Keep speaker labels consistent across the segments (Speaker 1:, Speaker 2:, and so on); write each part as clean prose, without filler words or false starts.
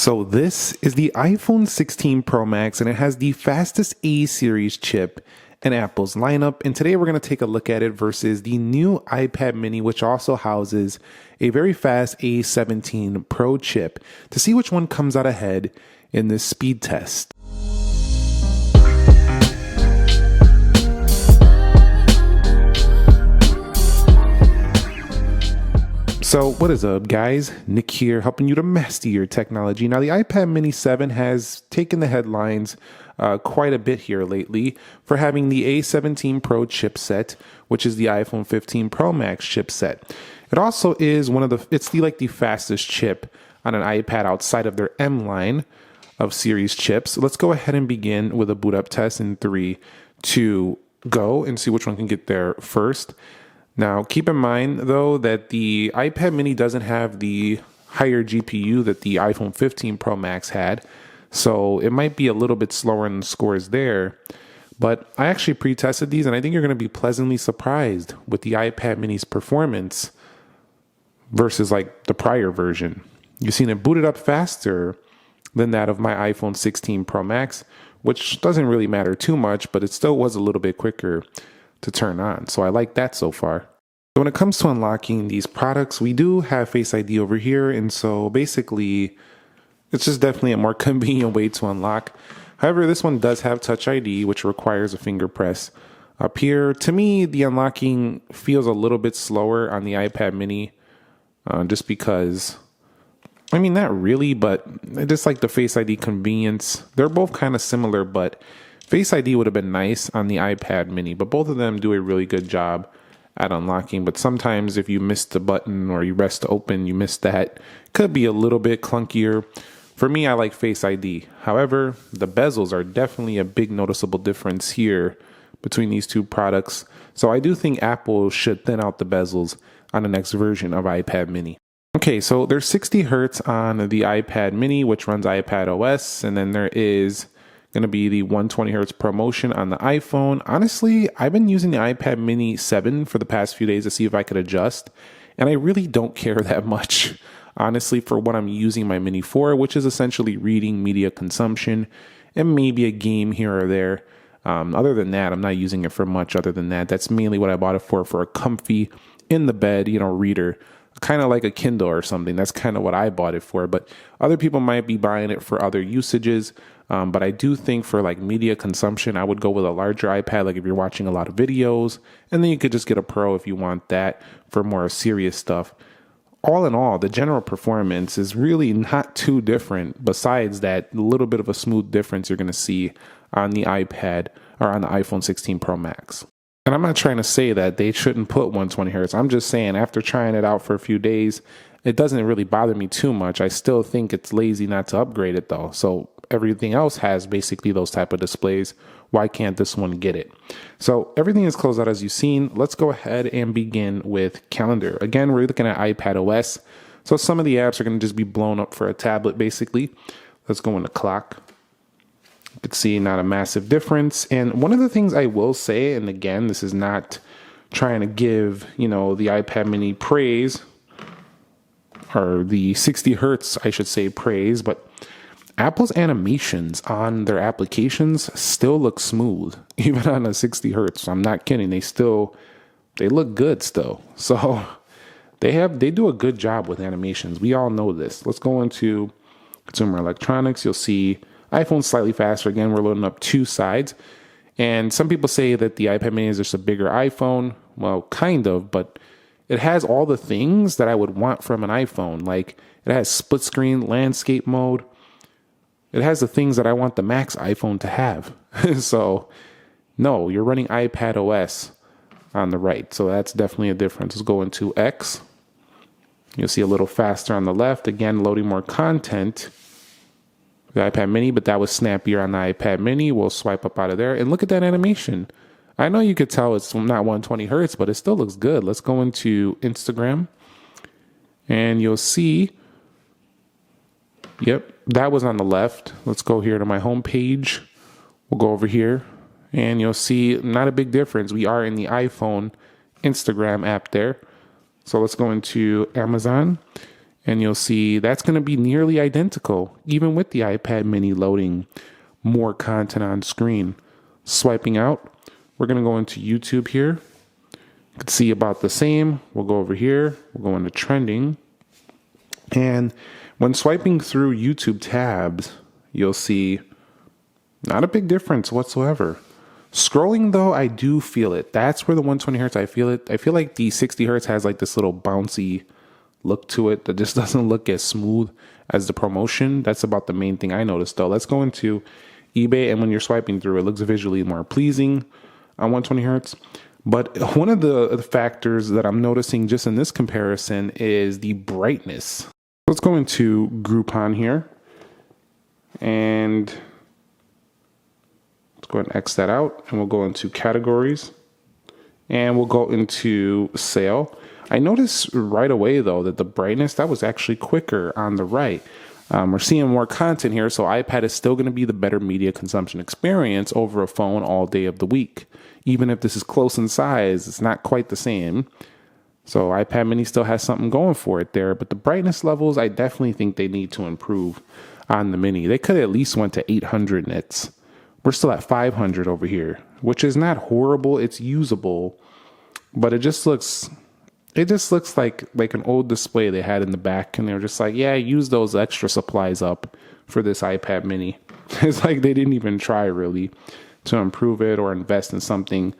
Speaker 1: So this is the iPhone 16 Pro Max, and it has the fastest A series chip in Apple's lineup. And today we're going to take a look at it versus the new iPad mini, which also houses a very fast A17 Pro chip, to see which one comes out ahead in this speed test. So what is up, guys? Nick here, helping you to master your technology. Now, the iPad mini 7 has taken the headlines quite a bit here lately for having the A17 Pro chipset, which is the iPhone 15 Pro Max chipset. It also is it's the fastest chip on an iPad outside of their M line of series chips. So let's go ahead and begin with a boot up test in 3, 2, go, and see which one can get there first. Now, keep in mind, though, that the iPad mini doesn't have the higher GPU that the iPhone 15 Pro Max had, so it might be a little bit slower in the scores there. But I actually pre-tested these, and I think you're going to be pleasantly surprised with the iPad mini's performance versus like the prior version. You've seen it booted up faster than that of my iPhone 16 Pro Max, which doesn't really matter too much, but it still was a little bit quicker to turn on. So I like that so far. So when it comes to unlocking these products, we do have Face ID over here. And so basically, it's just definitely a more convenient way to unlock. However, this one does have Touch ID, which requires a finger press up here. To me, the unlocking feels a little bit slower on the iPad mini, just because, I mean, not really, but I just like the Face ID convenience. They're both kind of similar, but Face ID would have been nice on the iPad mini, but both of them do a really good job at unlocking. But sometimes if you miss the button or you press to open, you miss that. Could be a little bit clunkier. For me, I like Face ID. However, the bezels are definitely a big noticeable difference here between these two products. So I do think Apple should thin out the bezels on the next version of iPad mini. Okay, so there's 60 hertz on the iPad mini, which runs iPad OS, and then there is going to be the 120 hertz promotion on the iPhone. Honestly, I've been using the iPad mini 7 for the past few days to see if I could adjust, and I really don't care that much, honestly, for what I'm using my mini for, which is essentially reading, media consumption, and maybe a game here or there. Other than that, I'm not using it for much other than that. That's mainly what I bought it for a comfy, in the bed, reader. Kind of like a Kindle or something. That's kind of what I bought it for. But other people might be buying it for other usages. But I do think for like media consumption, I would go with a larger iPad, like if you're watching a lot of videos. And then you could just get a Pro if you want that for more serious stuff. All in all, the general performance is really not too different, besides that little bit of a smooth difference you're going to see on the iPad or on the iPhone 16 Pro Max. And I'm not trying to say that they shouldn't put 120 hertz. I'm just saying after trying it out for a few days, it doesn't really bother me too much. I still think it's lazy not to upgrade it though. So everything else has basically those type of displays. Why can't this one get it? So everything is closed out as you've seen. Let's go ahead and begin with calendar. Again, we're looking at iPad OS. So some of the apps are going to just be blown up for a tablet basically. Let's go into clock. You can see not a massive difference. And one of the things I will say, and again, this is not trying to give, the iPad mini praise, or the 60 hertz, I should say, praise, but Apple's animations on their applications still look smooth, even on a 60 hertz. I'm not kidding. They look good still. So they do a good job with animations. We all know this. Let's go into consumer electronics. You'll see iPhone slightly faster. Again, we're loading up two sides. And some people say that the iPad mini is just a bigger iPhone. Well, kind of, but it has all the things that I would want from an iPhone. Like it has split screen, landscape mode. It has the things that I want the Max iPhone to have. So no, you're running iPad OS on the right. So that's definitely a difference. Let's go into X. You'll see a little faster on the left. Again, loading more content. The iPad mini, but that was snappier on the iPad mini. We'll swipe up out of there and look at that animation. I know you could tell it's not 120 hertz, but it still looks good. Let's go into Instagram and you'll see, yep, that was on the left. Let's go here to my home page. We'll go over here and you'll see not a big difference. We are in the iPhone Instagram app there. So let's go into Amazon And you'll see that's going to be nearly identical, even with the iPad mini loading more content on screen. Swiping out, we're going to go into YouTube here. You can see about the same. We'll go over here. We'll go into trending. And when swiping through YouTube tabs, you'll see not a big difference whatsoever. Scrolling though, I do feel it. That's where the 120 hertz, I feel it. I feel like the 60 hertz has like this little bouncy look to it that just doesn't look as smooth as the promotion. That's about the main thing I noticed though. Let's go into eBay, and when you're swiping through, it looks visually more pleasing on 120 hertz. But one of the factors that I'm noticing just in this comparison is the brightness. Let's go into Groupon here, and let's go ahead and X that out, and we'll go into categories, and we'll go into sale. I noticed right away though that the brightness, that was actually quicker on the right. We're seeing more content here, so iPad is still going to be the better media consumption experience over a phone all day of the week. Even if this is close in size, it's not quite the same. So iPad mini still has something going for it there, but the brightness levels, I definitely think they need to improve on the mini. They could at least went to 800 nits. We're still at 500 over here, which is not horrible. It's usable, but it just looks like an old display they had in the back, and they were just like, yeah, use those extra supplies up for this iPad mini. It's like they didn't even try really to improve it or invest in something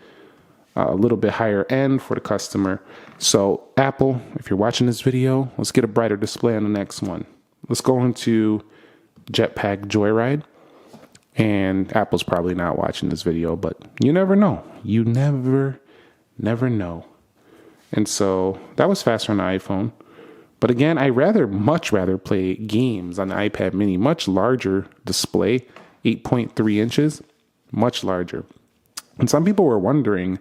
Speaker 1: a little bit higher end for the customer. So Apple, if you're watching this video, let's get a brighter display on the next one. Let's go into Jetpack Joyride. And Apple's probably not watching this video, but you never know. You never know. And so that was faster on the iPhone. But again, much rather play games on the iPad mini. Much larger display, 8.3 inches, much larger. And some people were wondering,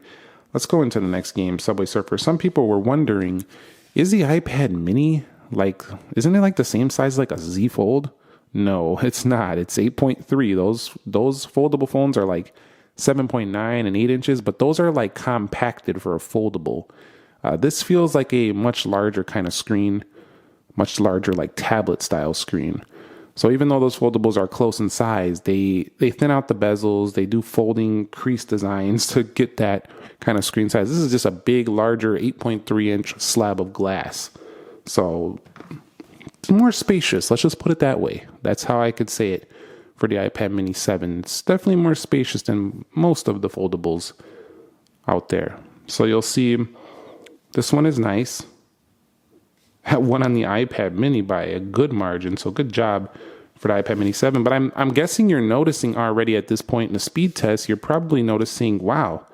Speaker 1: let's go into the next game, Subway Surfer. Some people were wondering, is the iPad mini isn't it like the same size like a Z Fold? No, it's not. It's 8.3. Those foldable phones are like 7.9 and 8 inches, but those are like compacted for a foldable. This feels like a much larger kind of screen, much larger like tablet style screen. So even though those foldables are close in size, they thin out the bezels, they do folding crease designs to get that kind of screen size. This is just a big, larger 8.3 inch slab of glass. So it's more spacious. Let's just put it that way. That's how I could say it for the iPad mini 7. It's definitely more spacious than most of the foldables out there. So you'll see this one is nice. That one on the iPad mini by a good margin. So good job for the iPad mini 7. But I'm guessing you're noticing already at this point in the speed test, you're probably noticing, wow,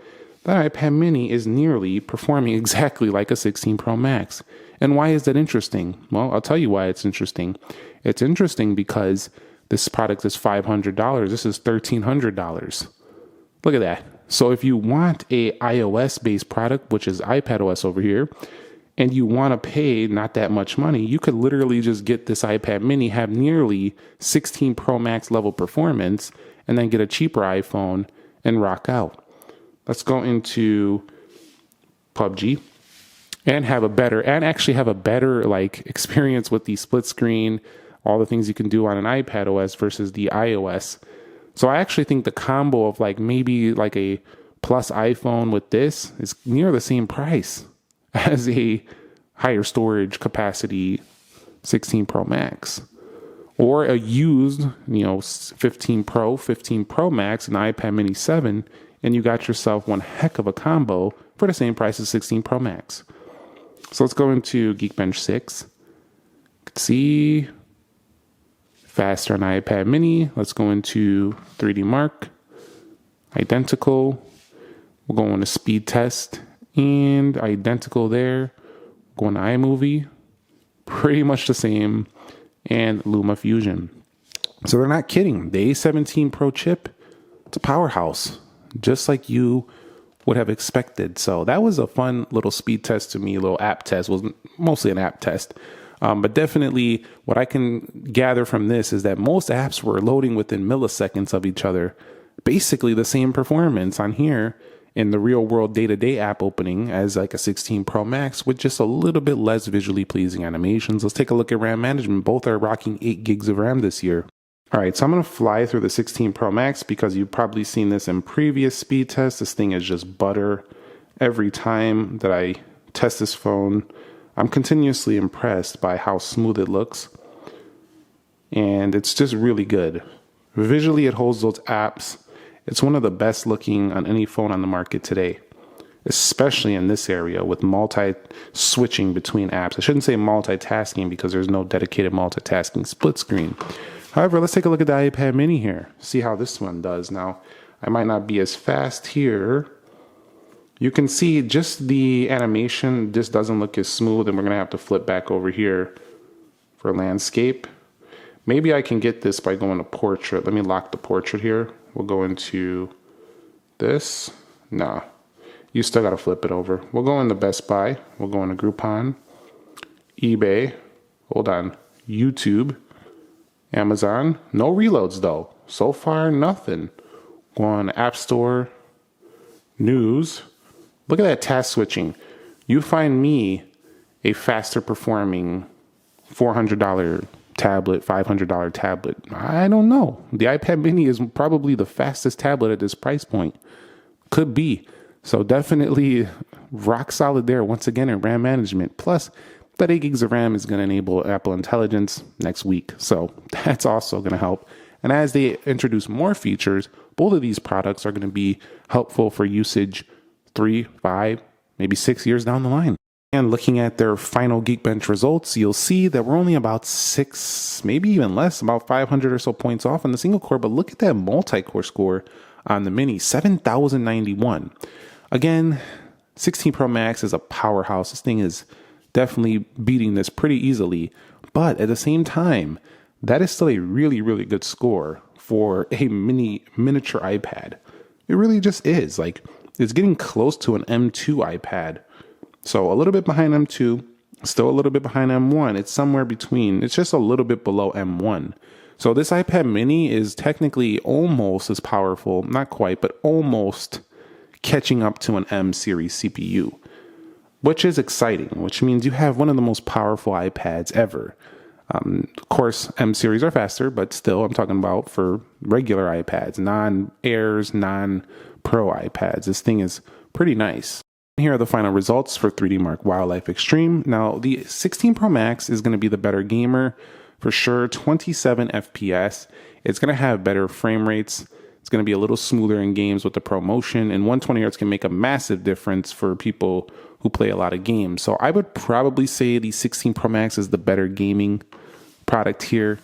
Speaker 1: that iPad mini is nearly performing exactly like a 16 Pro Max. And why is that interesting? Well, I'll tell you why it's interesting. It's interesting because this product is $500. This is $1,300. Look at that. So if you want a iOS-based product, which is iPadOS over here, and you want to pay not that much money, you could literally just get this iPad mini, have nearly 16 Pro Max level performance, and then get a cheaper iPhone and rock out. Let's go into PUBG and actually have a better like experience with the split screen, all the things you can do on an iPadOS versus the iOS. So I actually think the combo of like maybe like a plus iPhone with this is near the same price as a higher storage capacity 16 Pro Max, or a used, 15 Pro Max, and iPad mini 7, and you got yourself one heck of a combo for the same price as 16 Pro Max. So let's go into Geekbench 6. You can see faster on iPad mini. Let's go into 3D Mark. Identical. We'll go into speed test and identical there. Going to iMovie. Pretty much the same. And Luma Fusion. So they're not kidding. The A17 Pro chip, it's a powerhouse. Just like you would have expected. So that was a fun little speed test to me, a little app test. It was mostly an app test. But definitely what I can gather from this is that most apps were loading within milliseconds of each other. Basically the same performance on here. in the real world day-to-day app opening as like a 16 Pro Max with just a little bit less visually pleasing animations. Let's take a look at RAM management. Both are rocking 8 gigs of RAM this year. All right, so I'm going to fly through the 16 Pro Max because you've probably seen this in previous speed tests. This thing is just butter. Every time that I test this phone, I'm continuously impressed by how smooth it looks. And it's just really good. Visually, it holds those apps. It's one of the best looking on any phone on the market today, especially in this area with switching between apps. I shouldn't say multitasking because there's no dedicated multitasking split screen. However, let's take a look at the iPad mini here. See how this one does. Now, I might not be as fast here. You can see just the animation just doesn't look as smooth, and we're going to have to flip back over here for landscape. Maybe I can get this by going to portrait. Let me lock the portrait here. We'll go into this. Nah, you still got to flip it over. We'll go into Best Buy. We'll go into Groupon, eBay. Hold on. YouTube, Amazon. No reloads though. So far, nothing. Go on App Store, News. Look at that task switching. You find me a faster performing $400 tablet, $500 tablet. I don't know. The iPad mini is probably the fastest tablet at this price point. Could be. So definitely rock solid there once again in RAM management. Plus, that 8 gigs of RAM is going to enable Apple Intelligence next week. So that's also going to help. And as they introduce more features, both of these products are going to be helpful for usage 3, 5, maybe 6 years down the line. And looking at their final Geekbench results, you'll see that we're only about 6, maybe even less, about 500 or so points off on the single core. But look at that multi-core score on the Mini, 7,091. Again, 16 Pro Max is a powerhouse. This thing is definitely beating this pretty easily. But at the same time, that is still a really, really good score for a miniature iPad. It really just is. Like, it's getting close to an M2 iPad. So a little bit behind M2, still a little bit behind M1. It's somewhere between. It's just a little bit below M1. So this iPad mini is technically almost as powerful, not quite, but almost catching up to an M series CPU, which is exciting, which means you have one of the most powerful iPads ever. Of course, M series are faster, but still, I'm talking about for regular iPads, non-Airs, non-Pro iPads. This thing is pretty nice. Here are the final results for 3D Mark Wildlife Extreme. Now, the 16 Pro Max is going to be the better gamer for sure. 27 FPS. It's going to have better frame rates. It's going to be a little smoother in games with the Pro Motion, and 120 Hz can make a massive difference for people who play a lot of games. So I would probably say the 16 Pro Max is the better gaming product here.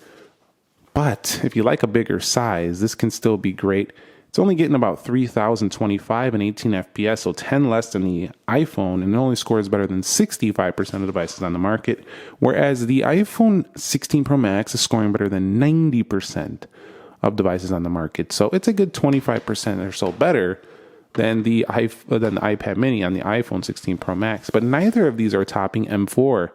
Speaker 1: But if you like a bigger size, this can still be great. It's only getting about 3,025 and 18 FPS, so 10 less than the iPhone, and it only scores better than 65% of devices on the market, whereas the iPhone 16 Pro Max is scoring better than 90% of devices on the market. So it's a good 25% or so better than the iPad mini on the iPhone 16 Pro Max, but neither of these are topping M4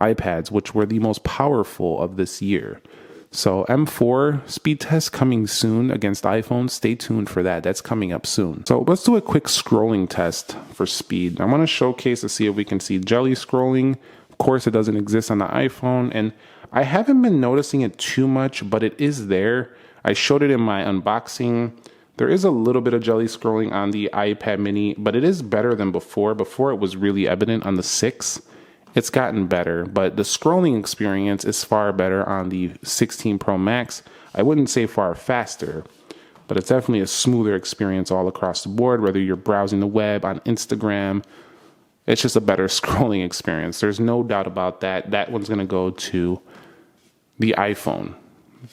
Speaker 1: iPads, which were the most powerful of this year. So M4 speed test coming soon against iPhone. Stay tuned for that. That's coming up soon. So let's do a quick scrolling test for speed. I want to showcase to see if we can see jelly scrolling. Of course, it doesn't exist on the iPhone, and I haven't been noticing it too much, but it is there. I showed it in my unboxing. There is a little bit of jelly scrolling on the iPad mini, but it is better than before. Before, it was really evident on the 6. It's gotten better, but the scrolling experience is far better on the 16 Pro Max. I wouldn't say far faster, but it's definitely a smoother experience all across the board, whether you're browsing the web, on Instagram. It's just a better scrolling experience. There's no doubt about that. That one's going to go to the iPhone.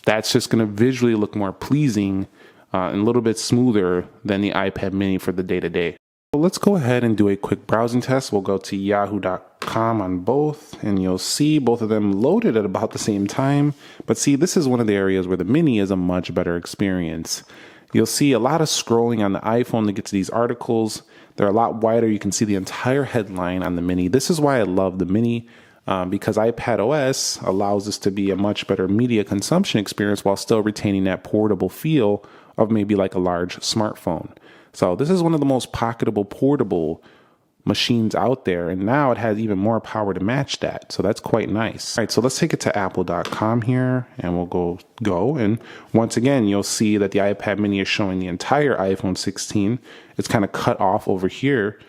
Speaker 1: That's just going to visually look more pleasing and a little bit smoother than the iPad mini for the day-to-day. So let's go ahead and do a quick browsing test. We'll go to yahoo.com on both, and you'll see both of them loaded at about the same time. But see, this is one of the areas where the mini is a much better experience. You'll see a lot of scrolling on the iPhone to get to these articles. They're a lot wider. You can see the entire headline on the mini. This is why I love the mini, because iPad OS allows this to be a much better media consumption experience while still retaining that portable feel of maybe like a large smartphone. So this is one of the most pocketable portable machines out there, and now it has even more power to match that, so that's quite nice. All right, so let's take it to apple.com here, and we'll go, and once again you'll see that the iPad mini is showing the entire iPhone 16. It's kind of cut off over here,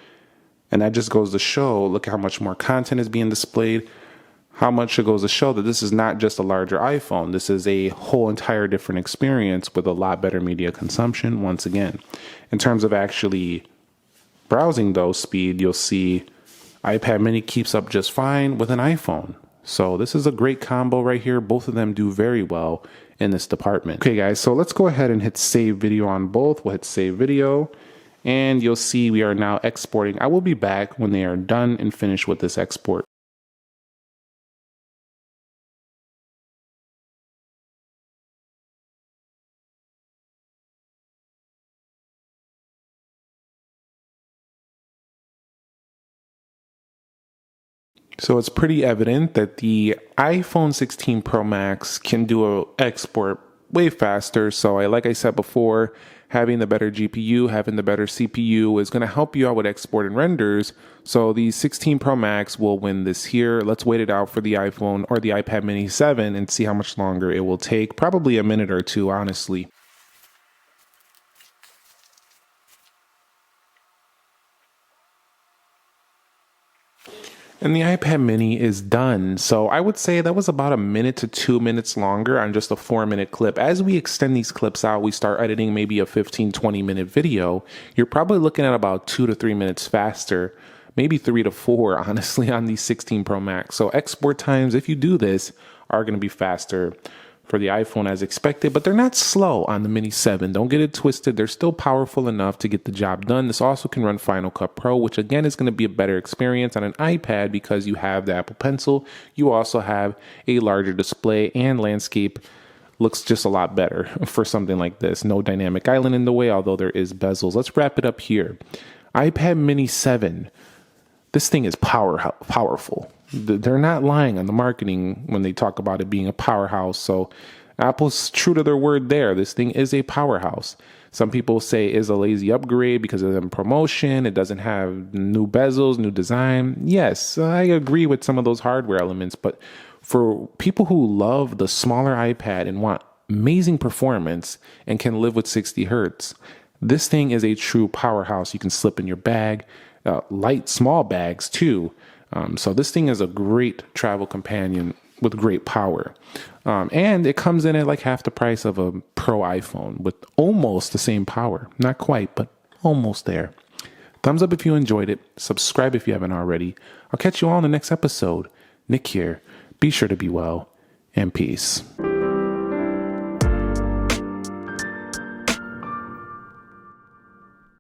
Speaker 1: and that just goes to show, look at how much more content is being displayed, how much it goes to show that this is not just a larger iPhone. This is a whole entire different experience with a lot better media consumption. Once again, in terms of actually browsing though speed, you'll see iPad mini keeps up just fine with an iPhone. So this is a great combo right here. Both of them do very well in this department. Okay guys, so let's go ahead and hit save video on both. We'll hit save video, and you'll see we are now exporting. I will be back when they are done and finished with this export. So it's pretty evident that the iPhone 16 Pro Max can do an export way faster. So like I said before, having the better GPU, having the better CPU is going to help you out with export and renders. So the 16 Pro Max will win this here. Let's wait it out for the iPhone or the iPad mini 7 and see how much longer it will take. Probably a minute or two, honestly. And the iPad mini is done. So I would say that was about a minute to 2 minutes longer on just a 4-minute clip. As we extend these clips out, we start editing maybe a 15-20 minute video. You're probably looking at about 2 to 3 minutes faster, maybe 3 to 4, honestly, on the 16 Pro Max. So export times, if you do this, are going to be faster for the iPhone as expected, but they're not slow on the Mini 7. Don't get it twisted. They're still powerful enough to get the job done. This also can run Final Cut Pro, which again is going to be a better experience on an iPad because you have the Apple Pencil. You also have a larger display, and landscape looks just a lot better for something like this. No dynamic island in the way, although there is bezels. Let's wrap it up here. iPad Mini 7. This thing is powerful. They're not lying on the marketing when they talk about it being a powerhouse. So Apple's true to their word there. This thing is a powerhouse. Some people say is a lazy upgrade because of the promotion. It doesn't have new bezels, new design. Yes, I agree with some of those hardware elements. But for people who love the smaller iPad and want amazing performance and can live with 60 hertz, this thing is a true powerhouse. You can slip in your bag, light, small bags too. So this thing is a great travel companion with great power. And it comes in at like half the price of a Pro iPhone with almost the same power. Not quite, but almost there. Thumbs up if you enjoyed it. Subscribe if you haven't already. I'll catch you all in the next episode. Nick here. Be sure to be well, and peace.